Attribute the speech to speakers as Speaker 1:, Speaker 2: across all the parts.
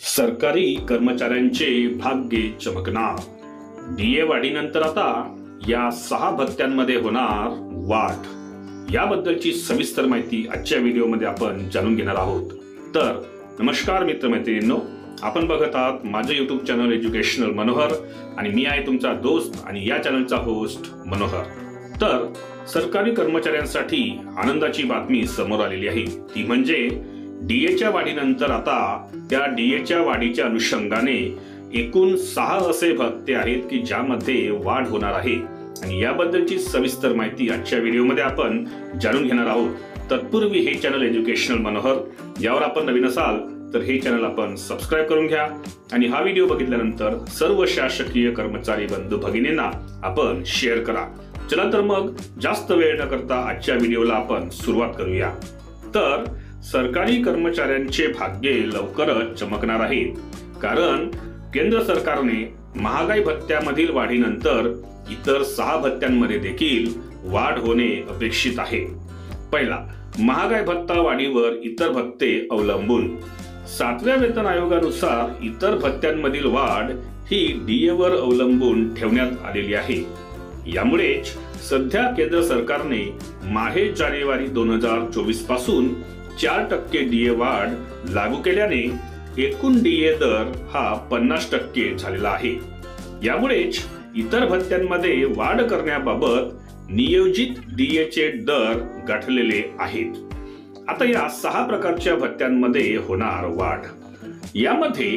Speaker 1: सरकारी कर्मचाऱ्यांचे भाग्य चमकणार। डीए वाढीनंतर आता या 6 भत्त्यांमध्ये होणार वाढ। याबद्दलची सविस्तर माहिती आजच्या व्हिडिओमध्ये आपण जाणून घेणार आहोत। तर नमस्कार मित्रमैत्रिणींनो, आपण बघत आहात माझे YouTube चॅनल एज्युकेशनल मनोहर आणि मी आहे तुमचा दोस्त आणि या चॅनलचा होस्ट मनोहर। तर सरकारी कर्मचाऱ्यांसाठी आनंदाची बातमी समोर आलेली आहे, ती म्हणजे डीएच्या वाढीनंतर आता त्या डीएच्या वाढीच्या अनुषंगाने एकूण 6 असे भत्ते आहेत की ज्यामध्ये वाढ होणार आहे आणि याबद्दलची सविस्तर माहिती आजच्या व्हिडिओमध्ये आपण जाणून घेणार आहोत। तत्पूर्वी हे चॅनल एज्युकेशनल मनोहर यावर आपण नवीन असाल तर हे चॅनल आपण सबस्क्राइब करून घ्या आणि हा व्हिडिओ बघितल्यानंतर सर्व शासकीय कर्मचारी बंधू भगिनींना आपण शेअर करा। चला तर मग जास्त वेळ न करता आजच्या व्हिडिओला आपण सुरुवात करूया। तर सरकारी कर्मचाऱ्यांचे भाग्य लवकरच चमकणार आहे, कारण केंद्र सरकारने महागाई भत्त्यामधील वाढीनंतर इतर 6 भत्त्यांमध्ये देखील वाढ होणे अपेक्षित आहे। पहिला, महागाई भत्ता वाढीवर इतर भत्ते अवलंबून। 7व्या वेतन आयोगानुसार इतर भत्त्यांमधील वाढ ही डीएवर अवलंबून ठेवण्यात आलेली आहे। यामुळेच सध्या केंद्र सरकारने माहे जानेवारी 2024 पासून 4% डीए वाढ लागू केल्याने एकूण डीए दर हा 50% झालेला आहे। यामुळेच इतर भत्त्यांमध्ये वाढ करण्याबाबत नियोजित डीएचे दर गाठलेले आहेत। आता या 6 प्रकारच्या भत्त्यांमध्ये होणार वाढ। यामध्ये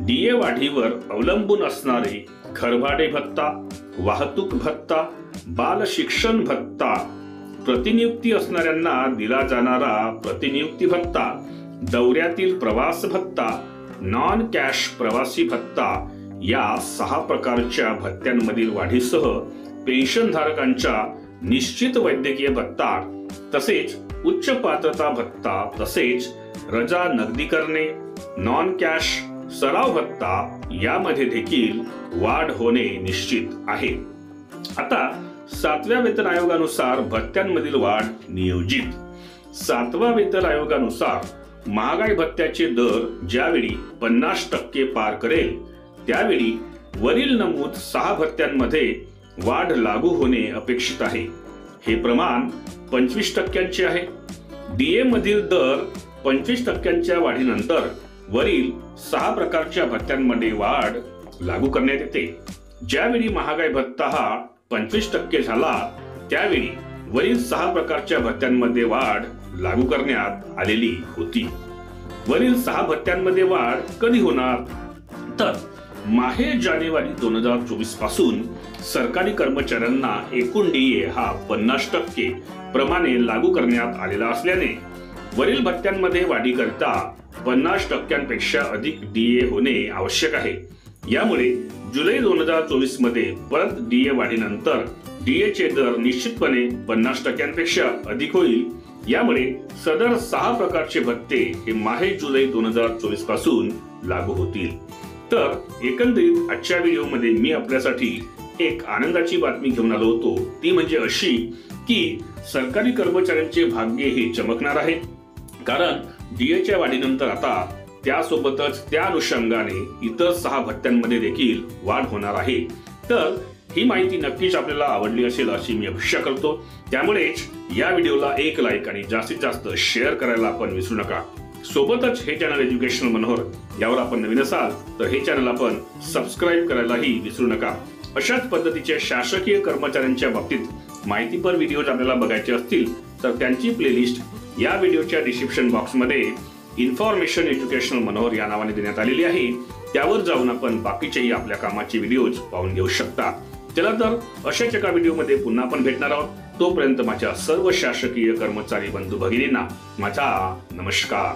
Speaker 1: डीए वाढीवर अवलंबून असणारे घरभाडे भत्ता, वाहतूक भत्ता, बाल शिक्षण भत्ता, प्रतिनियुक्ती असणाऱ्यांना दिला जाणारा प्रतिनियुक्ती भत्ता, दौऱ्यातील प्रवास भत्ता, नॉन कॅश प्रवासी भत्ता या 6 प्रकारच्या भत्त्यांमधील वाढीसह पेन्शनधारकांच्या निश्चित वैद्यकीय भत्ता, तसेच उच्च पात्रता भत्ता, तसेच रजा नगदी करणे, नॉन कॅश सराव भत्ता यामध्ये देखील वाढ होणे निश्चित आहे। आता 7व्या वेतन आयोगानुसार भत्त्यांमधील वाढ नियोजित। 7व्या वेतन आयोगानुसार महागाई भत्त्याचे दर ज्यावेळी 50% पार करेल त्यावेळी वरील नमूद 6 भत्त्यांमध्ये वाढ लागू होणे अपेक्षित आहे। हे प्रमाण 25% आहे। डीए मधील दर 25% वाढीनंतर वरील 6 प्रकारच्या भत्त्यांमध्ये वाढ लागू करण्यात येते। ज्यावेळी महागाई भत्ता हा 25% झाला त्यावेळी वरील 6 प्रकारच्या भत्त्यांमध्ये वाढ लागू करण्यात आलेली होती। वरील 6 भत्त्यांमध्ये वाढ कधी होणार, तर माहे जानेवारी 2024 पासून सरकारी कर्मचाऱ्यांना एकूण डीए हा 50% प्रमाणे लागू करण्यात आलेला असल्याने वरील भत्त्यांमध्ये वाढीकरिता 50%पेक्षा अधिक डीए होणे आवश्यक आहे। यामुळे जुलै 2024 मध्ये परत डीए वाढीनंतर डीएचे दर निश्चितपणे 50%पेक्षा अधिक होईल। यामुळे सदर 6 प्रकारचे भत्ते हे माहे जुलै 2024 पासून लागू होतील। तर एकंदरीत आजच्या व्हिडिओमध्ये मी आपल्यासाठी एक आनंदाची बातमी घेऊन आलो होतो, ती म्हणजे अशी की सरकारी कर्मचाऱ्यांचे भाग्य हे चमकणार आहे, कारण डीएच्या वाढीनंतर आता त्यासोबतच त्या अनुषंगाने इतर 6 भत्त्यांमध्ये देखील वाढ होणार आहे। तर ही माहिती नक्कीच आपल्याला आवडली असेल अशी मी अपेक्षा करतो। त्यामुळेच या व्हिडिओला एक लाईक आणि जास्तीत जास्त शेअर करायला आपण विसरू नका। सोबतच हे चॅनल एज्युकेशनल मनोहर यावर आपण नवीन असाल तर हे चॅनल आपण सबस्क्राइब करायलाही विसरू नका। अशाच पद्धतीचे शासकीय कर्मचाऱ्यांच्या बाबतीत माहितीपर व्हिडिओज आपल्याला बघायचे असतील तर त्यांची प्लेलिस्ट या व्हिडिओच्या डिस्क्रिप्शन बॉक्समध्ये इन्फॉर्मेशन एज्युकेशनल मनोहर या नावाने देण्यात आलेली आहे। त्यावर जाऊन आपण बाकीचेही आपल्या कामाचे व्हिडिओज पाहून घेऊ शकता। चला तर अशाच एका व्हिडिओमध्ये पुन्हा आपण भेटणार आहोत। तोपर्यंत माझ्या सर्व शासकीय कर्मचारी बंधू भगिनींना माझा नमस्कार।